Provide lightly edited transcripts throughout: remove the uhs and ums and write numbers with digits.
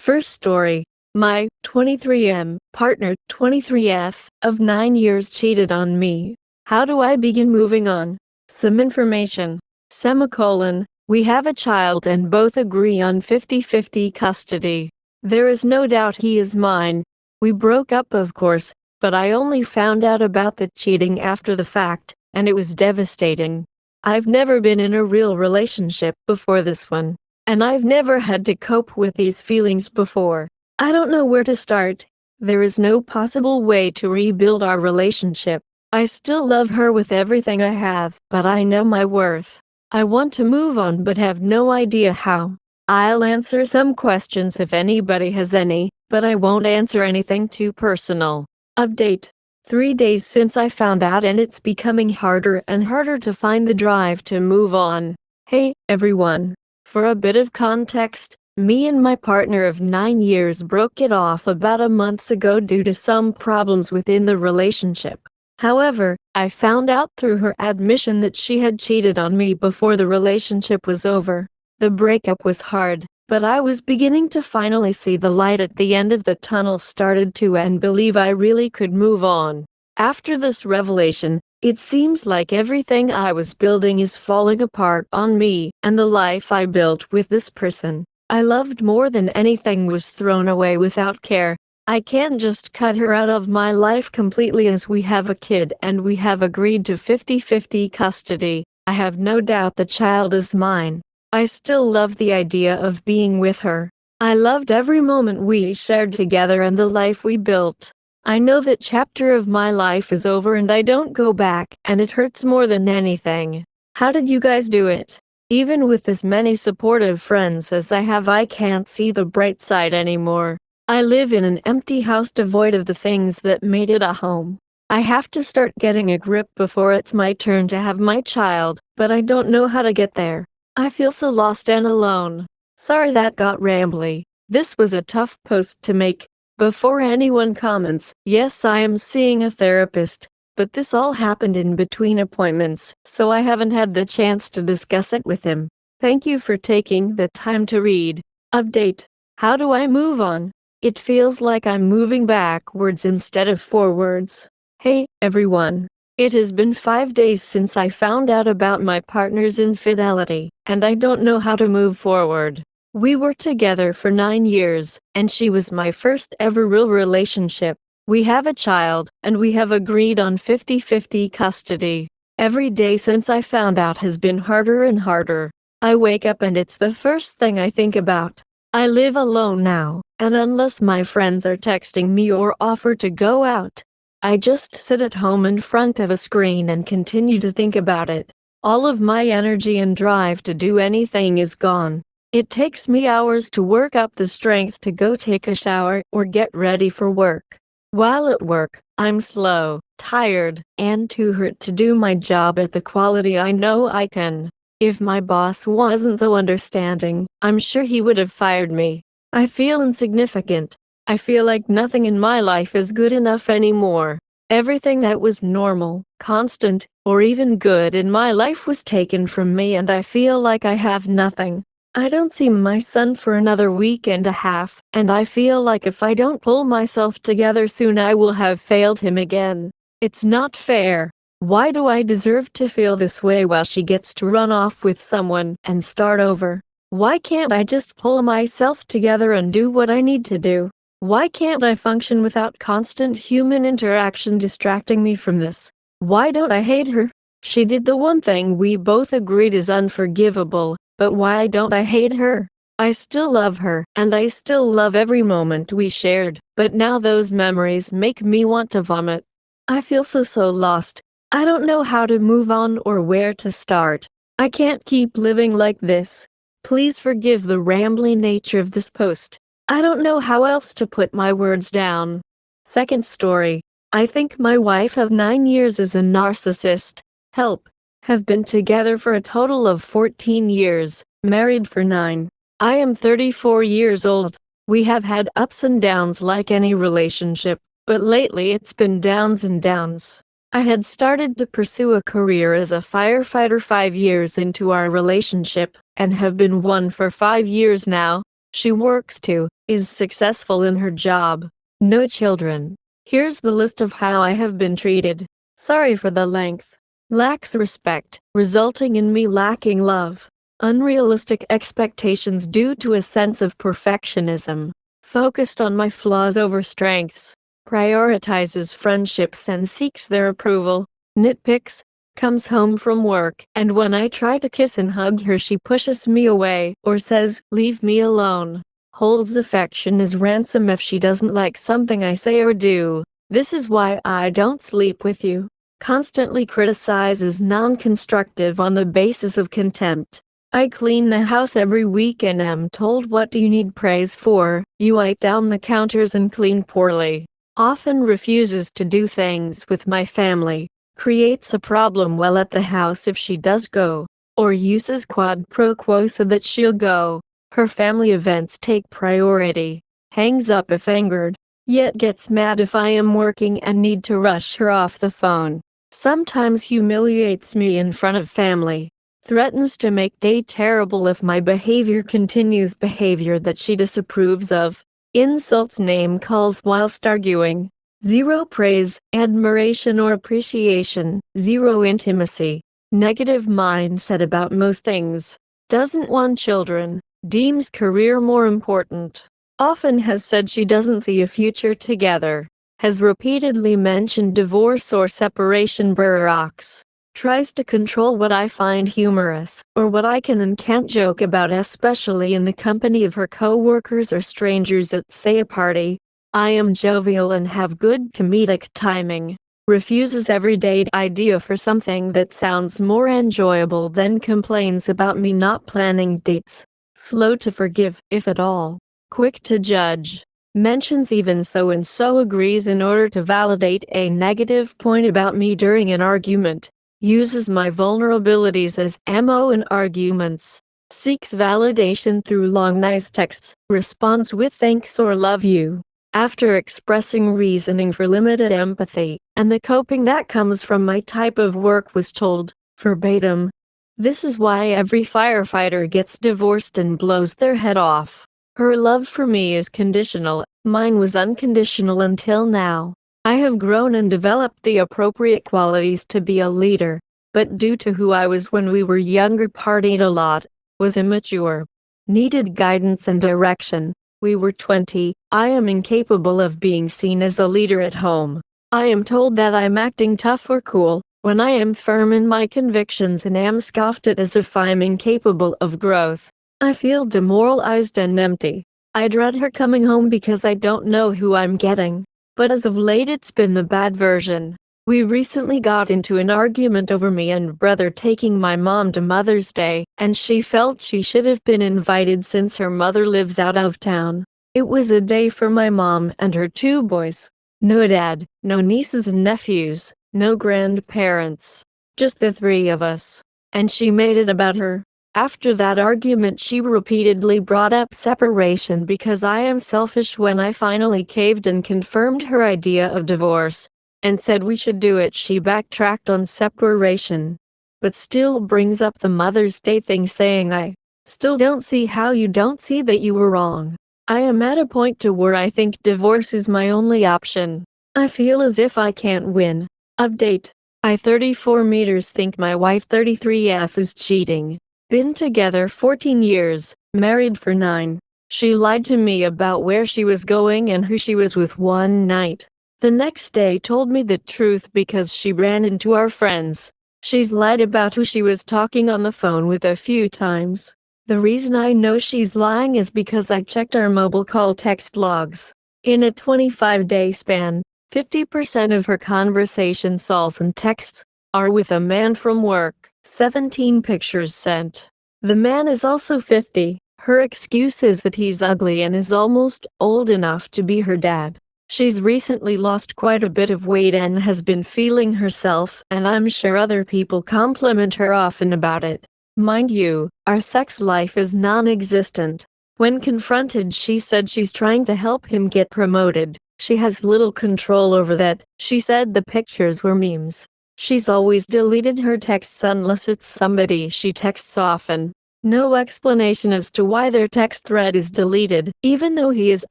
First story. My 23M partner, 23F, of 9 years cheated on me. How do I begin moving on? Some information. Semicolon. We have a child and both agree on 50-50 custody. There is no doubt he is mine. We broke up, of course, but I only found out about the cheating after the fact, and it was devastating. I've never been in a real relationship before this one, and I've never had to cope with these feelings before. I don't know where to start. There is no possible way to rebuild our relationship. I still love her with everything I have, but I know my worth. I want to move on but have no idea how. I'll answer some questions if anybody has any, but I won't answer anything too personal. Update. 3 days since I found out, and it's becoming harder and harder to find the drive to move on. Hey, everyone. For a bit of context, me and my partner of 9 years broke it off about a month ago due to some problems within the relationship. However, I found out through her admission that she had cheated on me before the relationship was over. The breakup was hard, but I was beginning to finally see the light at the end of the tunnel started to and believe I really could move on. After this revelation, it seems like everything I was building is falling apart on me, and the life I built with this person I loved more than anything was thrown away without care. I can't just cut her out of my life completely as we have a kid and we have agreed to 50-50 custody. I have no doubt the child is mine. I still love the idea of being with her. I loved every moment we shared together and the life we built. I know that chapter of my life is over and I don't go back, and it hurts more than anything. How did you guys do it? Even with as many supportive friends as I have, I can't see the bright side anymore. I live in an empty house devoid of the things that made it a home. I have to start getting a grip before it's my turn to have my child, but I don't know how to get there. I feel so lost and alone. Sorry that got rambly. This was a tough post to make. Before anyone comments, yes, I am seeing a therapist, but this all happened in between appointments, so I haven't had the chance to discuss it with him. Thank you for taking the time to read. Update. How do I move on? It feels like I'm moving backwards instead of forwards. Hey, everyone. It has been 5 days since I found out about my partner's infidelity, and I don't know how to move forward. We were together for 9 years, and she was my first ever real relationship. We have a child, and we have agreed on 50-50 custody. Every day since I found out has been harder and harder. I wake up and it's the first thing I think about. I live alone now, and unless my friends are texting me or offer to go out, I just sit at home in front of a screen and continue to think about it. All of my energy and drive to do anything is gone. It takes me hours to work up the strength to go take a shower or get ready for work. While at work, I'm slow, tired, and too hurt to do my job at the quality I know I can. If my boss wasn't so understanding, I'm sure he would have fired me. I feel insignificant. I feel like nothing in my life is good enough anymore. Everything that was normal, constant, or even good in my life was taken from me, and I feel like I have nothing. I don't see my son for another week and a half, and I feel like if I don't pull myself together soon I will have failed him again. It's not fair. Why do I deserve to feel this way while she gets to run off with someone and start over? Why can't I just pull myself together and do what I need to do? Why can't I function without constant human interaction distracting me from this? Why don't I hate her? She did the one thing we both agreed is unforgivable. But why don't I hate her? I still love her, and I still love every moment we shared, but now those memories make me want to vomit. I feel so lost. I don't know how to move on or where to start. I can't keep living like this. Please forgive the rambling nature of this post. I don't know how else to put my words down. Second story. I think my wife of 9 years is a narcissist. Help. Have been together for a total of 14 years, married for 9. I am 34 years old. We have had ups and downs like any relationship, but lately it's been downs and downs. I had started to pursue a career as a firefighter 5 years into our relationship, and have been one for 5 years now. She works too, is successful in her job. No children. Here's the list of how I have been treated. Sorry for the length. Lacks respect, resulting in me lacking love. Unrealistic expectations due to a sense of perfectionism. Focused on my flaws over strengths. Prioritizes friendships and seeks their approval. Nitpicks. Comes home from work, and when I try to kiss and hug her, she pushes me away or says, "Leave me alone." Holds affection as ransom if she doesn't like something I say or do. This is why I don't sleep with you. Constantly criticizes non-constructive on the basis of contempt. I clean the house every week and am told, "What do you need praise for? You wipe down the counters and clean poorly." Often refuses to do things with my family. Creates a problem while at the house if she does go, or uses quid pro quo so that she'll go. Her family events take priority. Hangs up if angered, yet gets mad if I am working and need to rush her off the phone. Sometimes humiliates me in front of family. Threatens to make day terrible if my behavior continues, behavior that she disapproves of. Insults name calls whilst arguing. Zero praise, admiration or appreciation. Zero intimacy. Negative mindset about most things. Doesn't want children. Deems career more important. Often has said she doesn't see a future together. Has repeatedly mentioned divorce or separation. Burrocks. Tries to control what I find humorous, or what I can and can't joke about, especially in the company of her co-workers or strangers at, say, a party. I am jovial and have good comedic timing. Refuses every date idea for something that sounds more enjoyable, then complains about me not planning dates. Slow to forgive, if at all. Quick to judge. Mentions even so and so agrees in order to validate a negative point about me during an argument. Uses my vulnerabilities as ammo in arguments. Seeks validation through long nice texts. Responds with thanks or love you. After expressing reasoning for limited empathy, and the coping that comes from my type of work, was told, verbatim, "This is why every firefighter gets divorced and blows their head off." Her love for me is conditional, mine was unconditional until now. I have grown and developed the appropriate qualities to be a leader, but due to who I was when we were younger, partied a lot, was immature, needed guidance and direction. We were 20, I am incapable of being seen as a leader at home. I am told that I'm acting tough or cool, when I am firm in my convictions, and am scoffed at as if I'm incapable of growth. I feel demoralized and empty. I dread her coming home because I don't know who I'm getting. But as of late it's been the bad version. We recently got into an argument over me and brother taking my mom to Mother's Day, and she felt she should have been invited since her mother lives out of town. It was a day for my mom and her 2 boys. No dad, no nieces and nephews, no grandparents. Just the 3 of us. And she made it about her. After that argument she repeatedly brought up separation because I am selfish. When I finally caved and confirmed her idea of divorce, and said we should do it, she backtracked on separation. But still brings up the Mother's Day thing, saying I still don't see how you don't see that you were wrong. I am at a point to where I think divorce is my only option. I feel as if I can't win. Update. I 34 meters think my wife 33F is cheating. Been together 14 years, married for 9. She lied to me about where she was going and who she was with one night. The next day told me the truth because she ran into our friends. She's lied about who she was talking on the phone with a few times. The reason I know she's lying is because I checked our mobile call text logs. In a 25-day span, 50% of her conversation calls and texts are with a man from work. 17 pictures sent. The man is also 50. Her excuse is that he's ugly and is almost old enough to be her dad. She's recently lost quite a bit of weight and has been feeling herself, and I'm sure other people compliment her often about it. Mind you, our sex life is non-existent. When confronted, she said she's trying to help him get promoted. She has little control over that. She said the pictures were memes. She's always deleted her texts unless it's somebody she texts often. No explanation as to why their text thread is deleted, even though he is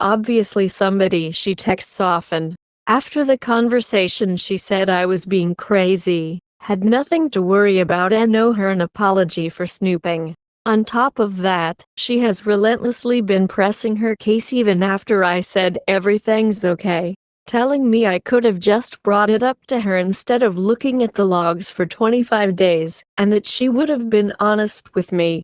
obviously somebody she texts often. After the conversation she said I was being crazy, had nothing to worry about and owe her an apology for snooping. On top of that, she has relentlessly been pressing her case even after I said everything's okay, telling me I could have just brought it up to her instead of looking at the logs for 25 days, and that she would have been honest with me.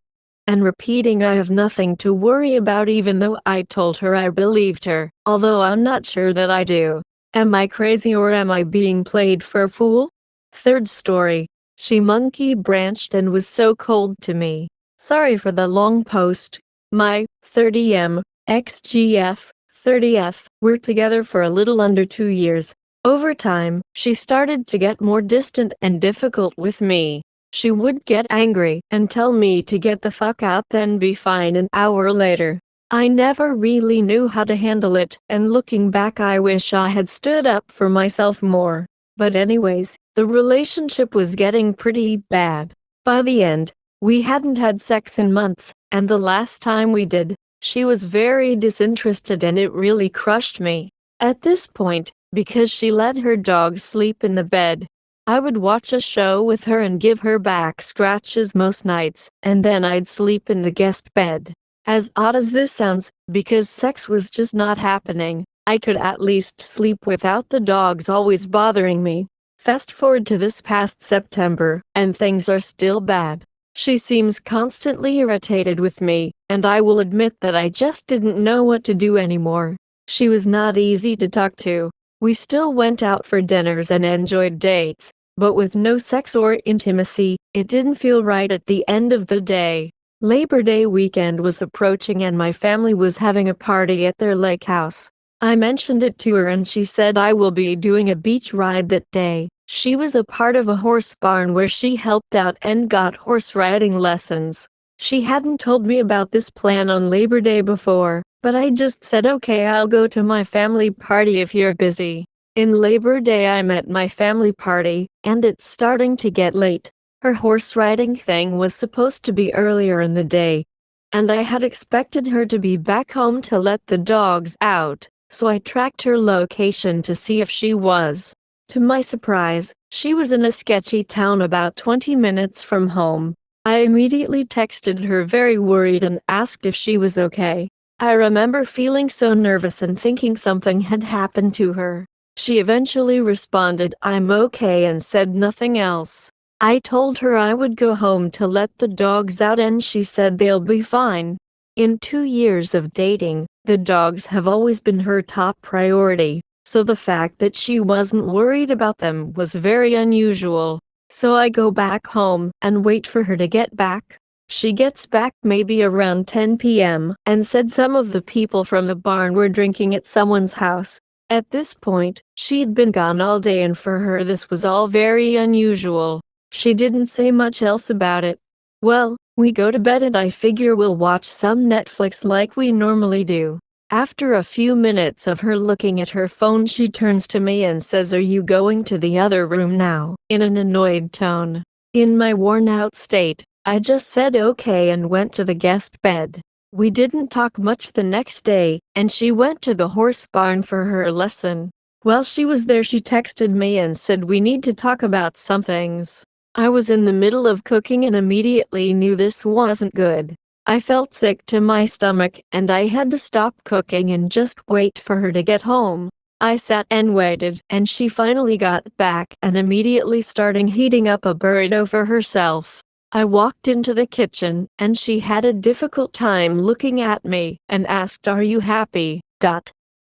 And repeating I have nothing to worry about even though I told her I believed her, although I'm not sure that I do. Am I crazy or am I being played for a fool? Third story. She monkey branched and was so cold to me. Sorry for the long post. My 30M, XGF, 30F, we're together for a little under 2 years. Over time, she started to get more distant and difficult with me. She would get angry and tell me to get the fuck out, then be fine an hour later. I never really knew how to handle it, and looking back I wish I had stood up for myself more. But anyways, the relationship was getting pretty bad. By the end, we hadn't had sex in months, and the last time we did, she was very disinterested and it really crushed me. At this point, because she let her dog sleep in the bed, I would watch a show with her and give her back scratches most nights, and then I'd sleep in the guest bed. As odd as this sounds, because sex was just not happening, I could at least sleep without the dogs always bothering me. Fast forward to this past September, and things are still bad. She seems constantly irritated with me, and I will admit that I just didn't know what to do anymore. She was not easy to talk to. We still went out for dinners and enjoyed dates, but with no sex or intimacy, it didn't feel right at the end of the day. Labor Day weekend was approaching and my family was having a party at their lake house. I mentioned it to her and she said I will be doing a beach ride that day. She was a part of a horse barn where she helped out and got horse riding lessons. She hadn't told me about this plan on Labor Day before, but I just said okay, I'll go to my family party if you're busy. In Labor Day I'm at my family party, and it's starting to get late. Her horse riding thing was supposed to be earlier in the day, and I had expected her to be back home to let the dogs out, so I tracked her location to see if she was. To my surprise, she was in a sketchy town about 20 minutes from home. I immediately texted her very worried and asked if she was okay. I remember feeling so nervous and thinking something had happened to her. She eventually responded I'm okay and said nothing else. I told her I would go home to let the dogs out and she said they'll be fine. In 2 years of dating, the dogs have always been her top priority, so the fact that she wasn't worried about them was very unusual. So I go back home and wait for her to get back. She gets back maybe around 10 p.m. and said some of the people from the barn were drinking at someone's house. At this point, she'd been gone all day and for her this was all very unusual. She didn't say much else about it. Well, we go to bed and I figure we'll watch some Netflix like we normally do. After a few minutes of her looking at her phone she turns to me and says are you going to the other room now, in an annoyed tone. In my worn out state, I just said okay and went to the guest bed. We didn't talk much the next day, and she went to the horse barn for her lesson. While she was there she texted me and said we need to talk about some things. I was in the middle of cooking and immediately knew this wasn't good. I felt sick to my stomach and I had to stop cooking and just wait for her to get home. I sat and waited and she finally got back and immediately started heating up a burrito for herself. I walked into the kitchen and she had a difficult time looking at me and asked are you happy?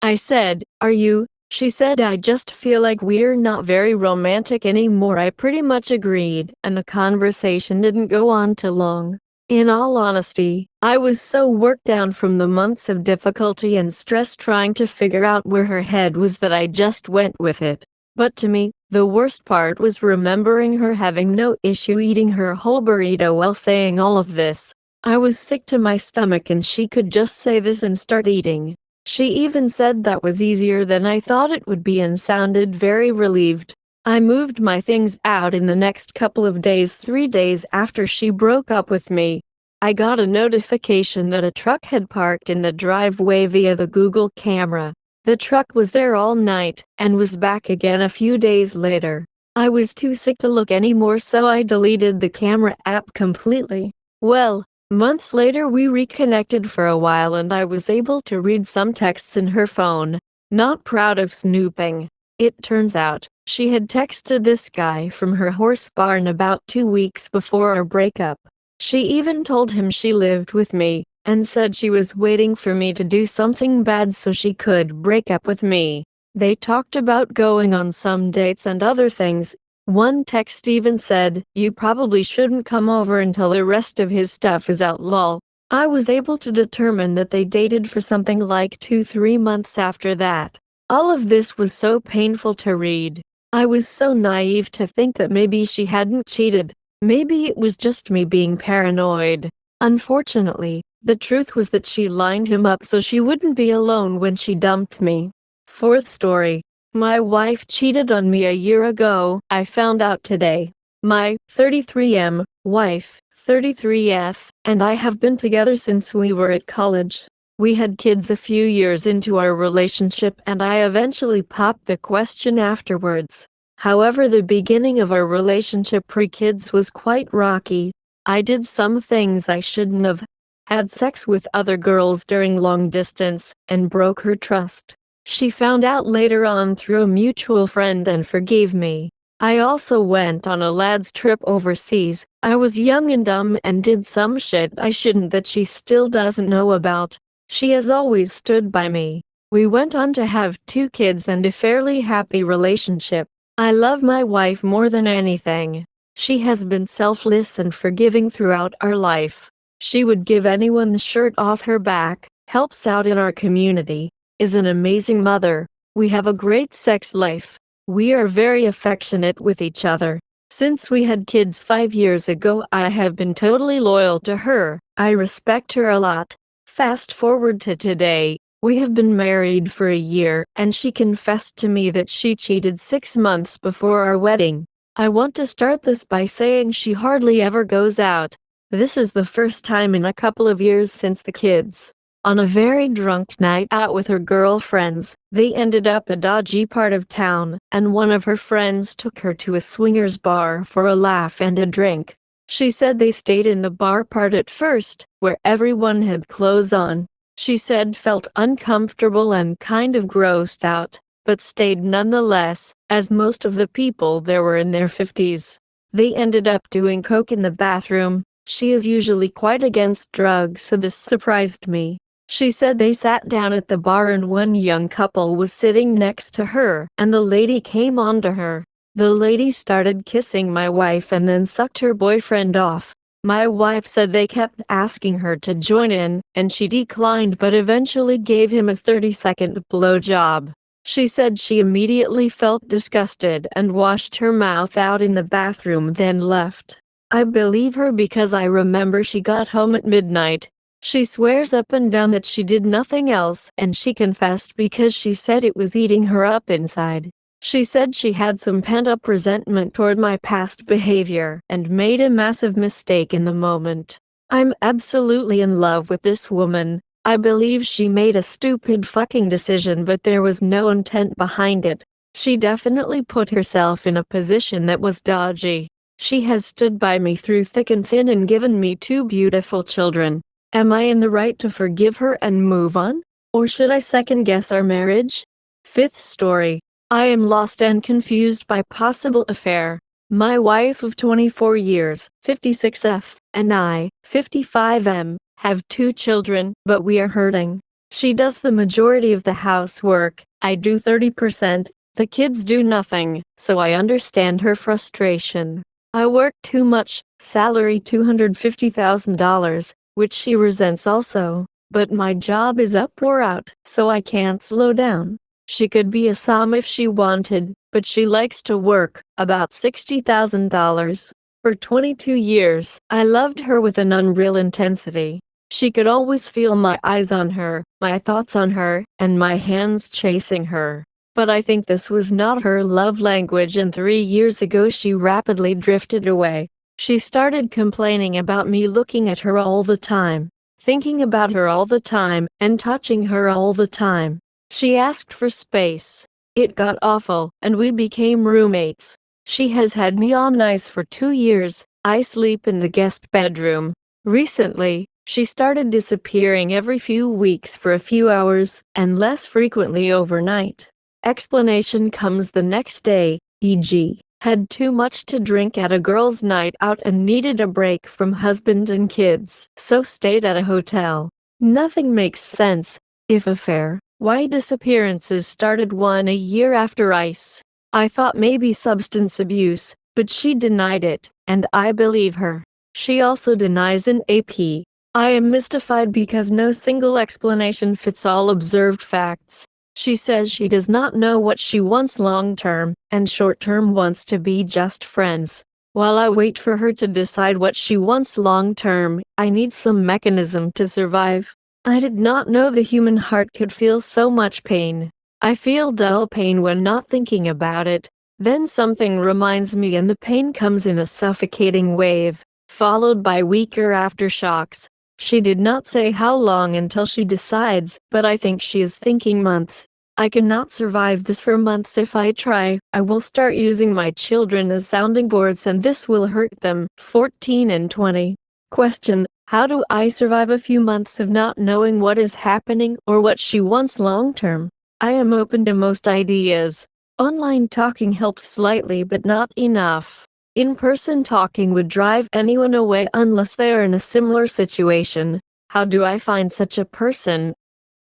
I said, are you? She said I just feel like we're not very romantic anymore. I pretty much agreed and the conversation didn't go on too long. In all honesty, I was so worked down from the months of difficulty and stress trying to figure out where her head was that I just went with it. But to me, the worst part was remembering her having no issue eating her whole burrito while saying all of this. I was sick to my stomach and she could just say this and start eating. She even said that was easier than I thought it would be and sounded very relieved. I moved my things out in the next couple of days 3 days after she broke up with me. I got a notification that a truck had parked in the driveway via the Google camera. The truck was there all night and was back again a few days later. I was too sick to look anymore, so I deleted the camera app completely. Well, months later we reconnected for a while and I was able to read some texts in her phone. Not proud of snooping. It turns out, she had texted this guy from her horse barn about 2 weeks before our breakup. She even told him she lived with me, and said she was waiting for me to do something bad so she could break up with me. They talked about going on some dates and other things. One text even said, "You probably shouldn't come over until the rest of his stuff is out, lol." I was able to determine that they dated for something like 2-3 months after that. All of this was so painful to read. I was so naive to think that maybe she hadn't cheated. Maybe it was just me being paranoid. Unfortunately, the truth was that she lined him up so she wouldn't be alone when she dumped me. Fourth story. My wife cheated on me a year ago. I found out today. My 33M wife, 33F, and I have been together since we were at college. We had kids a few years into our relationship and I eventually popped the question afterwards. However, the beginning of our relationship pre-kids was quite rocky. I did some things I shouldn't have. Had sex with other girls during long distance, and broke her trust. She found out later on through a mutual friend and forgave me. I also went on a lad's trip overseas. I was young and dumb and did some shit I shouldn't that she still doesn't know about. She has always stood by me. We went on to have 2 kids and a fairly happy relationship. I love my wife more than anything. She has been selfless and forgiving throughout our life. She would give anyone the shirt off her back, helps out in our community, is an amazing mother. We have a great sex life. We are very affectionate with each other. Since we had kids 5 years ago, I have been totally loyal to her. I respect her a lot. Fast forward to today. We have been married for a year, and she confessed to me that she cheated 6 months before our wedding. I want to start this by saying she hardly ever goes out. This is the first time in a couple of years since the kids. On a very drunk night out with her girlfriends, they ended up a dodgy part of town, and one of her friends took her to a swingers bar for a laugh and a drink. She said they stayed in the bar part at first, where everyone had clothes on. She said felt uncomfortable and kind of grossed out, but stayed nonetheless, as most of the people there were in their 50s. They ended up doing coke in the bathroom. She is usually quite against drugs, so this surprised me. She said they sat down at the bar and one young couple was sitting next to her, and the lady came onto her. The lady started kissing my wife and then sucked her boyfriend off. My wife said they kept asking her to join in, and she declined but eventually gave him a 30-second blowjob. She said she immediately felt disgusted and washed her mouth out in the bathroom, then left. I believe her because I remember she got home at midnight. She swears up and down that she did nothing else, and she confessed because she said it was eating her up inside. She said she had some pent-up resentment toward my past behavior and made a massive mistake in the moment. I'm absolutely in love with this woman. I believe she made a stupid fucking decision, but there was no intent behind it. She definitely put herself in a position that was dodgy. She has stood by me through thick and thin and given me 2 beautiful children. Am I in the right to forgive her and move on? Or should I second-guess our marriage? Fifth story. I am lost and confused by possible affair. My wife of 24 years, 56F, and I, 55M, have 2 children, but we are hurting. She does the majority of the housework, I do 30%, the kids do nothing, so I understand her frustration. I work too much, salary $250,000, which she resents also, but my job is up or out, so I can't slow down. She could be a som if she wanted, but she likes to work, about $60,000. For 22 years, I loved her with an unreal intensity. She could always feel my eyes on her, my thoughts on her, and my hands chasing her. But I think this was not her love language, and 3 years ago she rapidly drifted away. She started complaining about me looking at her all the time, thinking about her all the time, and touching her all the time. She asked for space. It got awful, and we became roommates. She has had me on ice for 2 years. I sleep in the guest bedroom. Recently, she started disappearing every few weeks for a few hours, and less frequently overnight. Explanation comes the next day, e.g., had too much to drink at a girls' night out and needed a break from husband and kids, so stayed at a hotel. Nothing makes sense. If affair, why disappearances started 1 year after ice? I thought maybe substance abuse, but she denied it, and I believe her. She also denies an AP. I am mystified because no single explanation fits all observed facts. She says she does not know what she wants long-term, and short-term wants to be just friends. While I wait for her to decide what she wants long-term, I need some mechanism to survive. I did not know the human heart could feel so much pain. I feel dull pain when not thinking about it. Then something reminds me and the pain comes in a suffocating wave, followed by weaker aftershocks. She did not say how long until she decides, but I think she is thinking months. I cannot survive this for months if I try. I will start using my children as sounding boards and this will hurt them. 14 and 20. Question: how do I survive a few months of not knowing what is happening or what she wants long term? I am open to most ideas. Online talking helps slightly but not enough. In-person talking would drive anyone away unless they are in a similar situation. How do I find such a person?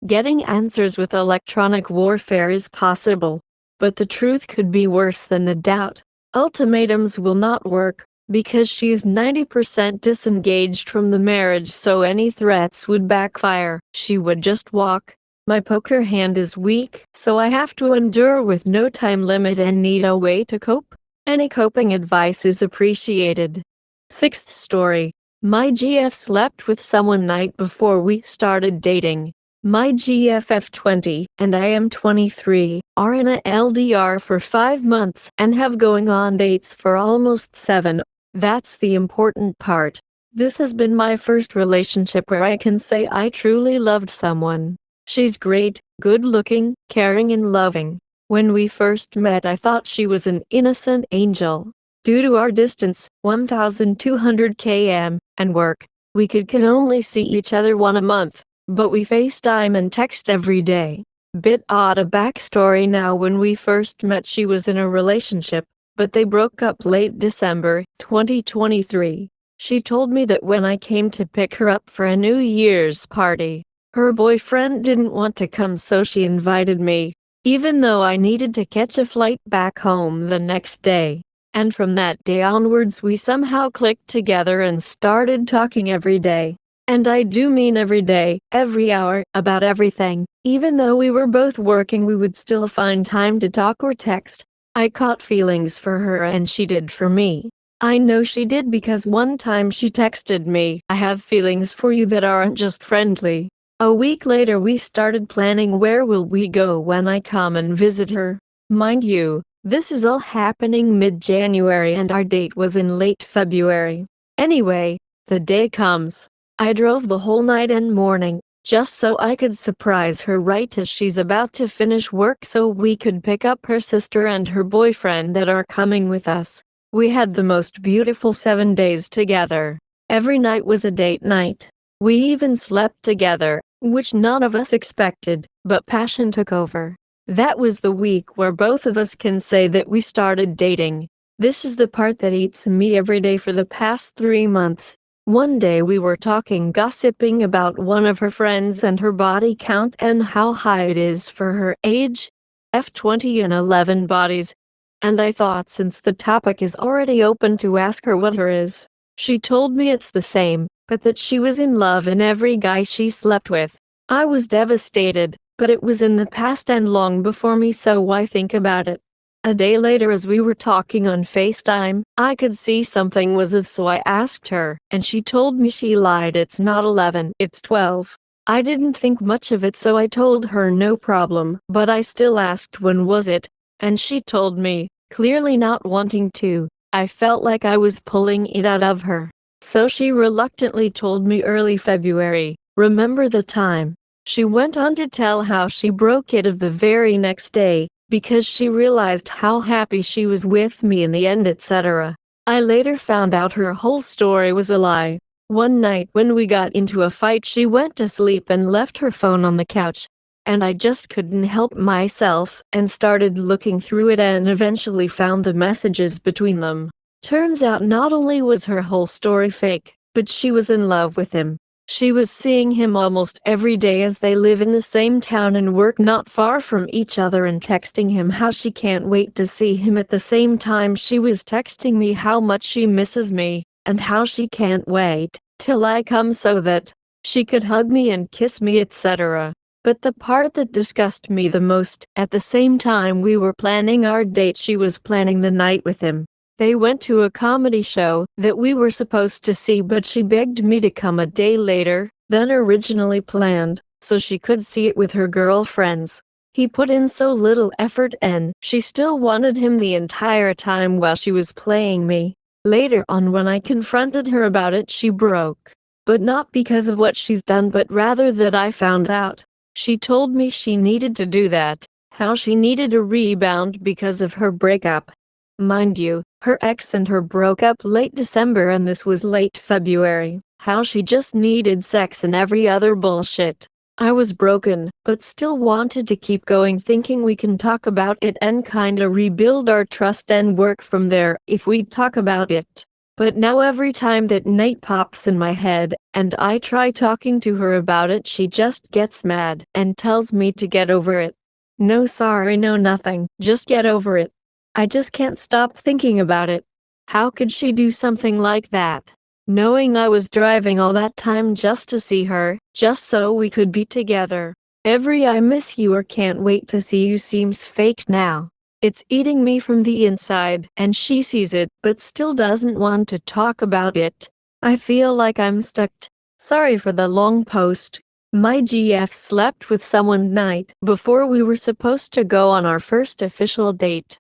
Getting answers with electronic warfare is possible, but the truth could be worse than the doubt. Ultimatums will not work, because she is 90% disengaged from the marriage, so any threats would backfire. She would just walk. My poker hand is weak, so I have to endure with no time limit and need a way to cope. Any coping advice is appreciated. Sixth story. My GF slept with someone night before we started dating. My GFF 20 and I am 23, are in a LDR for 5 months and have going on dates for almost 7. That's the important part. This has been my first relationship where I can say I truly loved someone. She's great, good-looking, caring and loving. When we first met I thought she was an innocent angel. Due to our distance, 1,200 km, and work, we can only see each other once a month, but we FaceTime and text every day. Bit odd. A backstory: now when we first met she was in a relationship, but they broke up late December 2023. She told me that when I came to pick her up for a New Year's party, her boyfriend didn't want to come, so she invited me, even though I needed to catch a flight back home the next day. And from that day onwards we somehow clicked together and started talking every day. And I do mean every day, every hour, about everything. Even though we were both working we would still find time to talk or text. I caught feelings for her and she did for me. I know she did because one time she texted me, "I have feelings for you that aren't just friendly." A week later we started planning where will we go when I come and visit her. Mind you, this is all happening mid-January and our date was in late February. Anyway, the day comes. I drove the whole night and morning, just so I could surprise her right as she's about to finish work so we could pick up her sister and her boyfriend that are coming with us. We had the most beautiful 7 days together. Every night was a date night. We even slept together, which none of us expected, but passion took over. That was the week where both of us can say that we started dating. This is the part that eats me every day for the past 3 months. One day we were talking, gossiping about one of her friends and her body count and how high it is for her age. F20 and 11 bodies. And I thought, since the topic is already open, to ask her what her is. She told me it's the same, but that she was in love in every guy she slept with. I was devastated, but it was in the past and long before me, so why think about it? A day later as we were talking on FaceTime, I could see something was off, so I asked her, and she told me she lied. It's not 11, it's 12. I didn't think much of it, so I told her no problem, but I still asked when was it, and she told me, clearly not wanting to. I felt like I was pulling it out of her. So she reluctantly told me early February, remember the time? She went on to tell how she broke it of the very next day, because she realized how happy she was with me in the end, etc. I later found out her whole story was a lie. One night when we got into a fight, she went to sleep and left her phone on the couch. And I just couldn't help myself and started looking through it and eventually found the messages between them. Turns out not only was her whole story fake, but she was in love with him. She was seeing him almost every day as they live in the same town and work not far from each other, and texting him how she can't wait to see him. At the same time, she was texting me how much she misses me and how she can't wait till I come so that she could hug me and kiss me, etc. But the part that disgusted me the most, at the same time we were planning our date, she was planning the night with him. They went to a comedy show that we were supposed to see, but she begged me to come a day later than originally planned, so she could see it with her girlfriends. He put in so little effort and she still wanted him the entire time while she was playing me. Later on, when I confronted her about it, she broke. But not because of what she's done, but rather that I found out. She told me she needed to do that, how she needed a rebound because of her breakup. Mind you, her ex and her broke up late December and this was late February. How she just needed sex and every other bullshit. I was broken, but still wanted to keep going, thinking we can talk about it and kinda rebuild our trust and work from there if we talk about it. But now every time that night pops in my head, and I try talking to her about it, she just gets mad and tells me to get over it. No sorry, no nothing, just get over it. I just can't stop thinking about it. How could she do something like that? Knowing I was driving all that time just to see her, just so we could be together. Every I miss you or can't wait to see you seems fake now. It's eating me from the inside, and she sees it but still doesn't want to talk about it. I feel like I'm stuck. Sorry for the long post. My GF slept with someone night before we were supposed to go on our first official date.